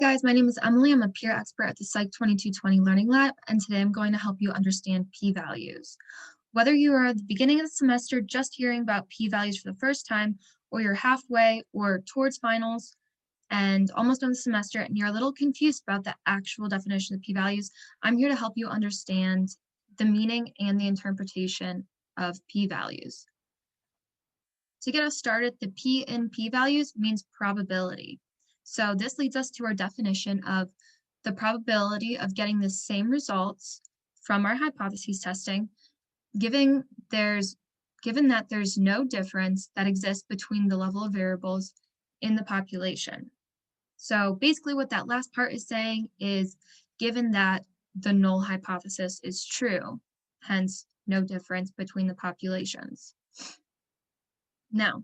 Guys, my name is Emily. I'm a peer expert at the Psych 2220 Learning Lab, and today I'm going to help you understand p-values. Whether you are at the beginning of the semester just hearing about p-values for the first time, or you're halfway or towards finals and almost done the semester and you're a little confused about the actual definition of p-values, I'm here to help you understand the meaning and the interpretation of p-values. To get us started, the P in p-values means probability. So this leads us to our definition of the probability of getting the same results from our hypothesis testing, given that there's no difference that exists between the level of variables in the population. So basically what that last part is saying is given that the null hypothesis is true, hence no difference between the populations. Now,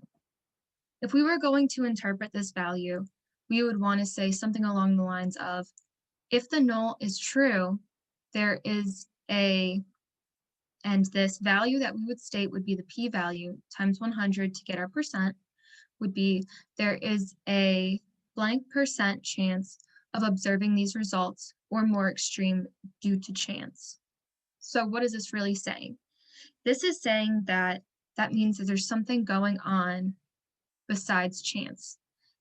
if we were going to interpret this value, we would want to say something along the lines of, if the null is true, there is and this value that we would state would be the p-value times 100 to get our percent, would be there is a blank percent chance of observing these results or more extreme due to chance. So what is this really saying? This is saying that means that there's something going on besides chance.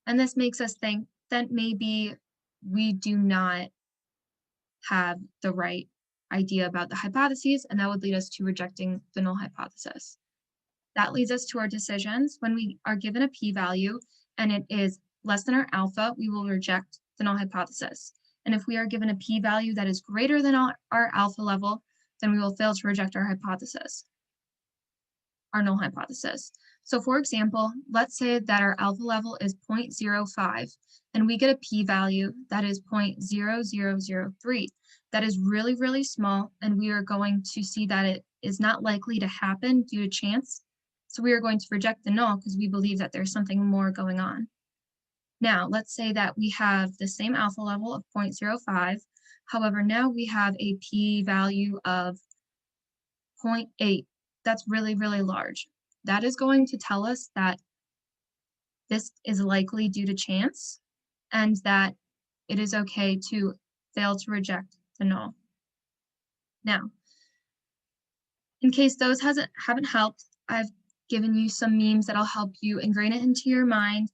And this makes us think that maybe we do not have the right idea about the hypotheses, and that would lead us to rejecting the null hypothesis. That leads us to our decisions. When we are given a p-value and it is less than our alpha, we will reject the null hypothesis. And if we are given a p-value that is greater than our alpha level, then we will fail to reject our null hypothesis. So for example, let's say that our alpha level is 0.05 and we get a p-value that is 0.0003. That is really, really small, and we are going to see that it is not likely to happen due to chance. So we are going to reject the null because we believe that there's something more going on. Now, let's say that we have the same alpha level of 0.05. However, now we have a p-value of 0.8. That's really, really large. That is going to tell us that this is likely due to chance and that it is okay to fail to reject the null. Now, in case those haven't helped, I've given you some memes that'll help you ingrain it into your mind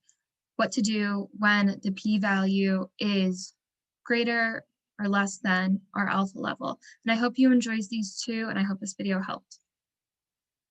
what to do when the p-value is greater or less than our alpha level. And I hope you enjoyed these two, and I hope this video helped.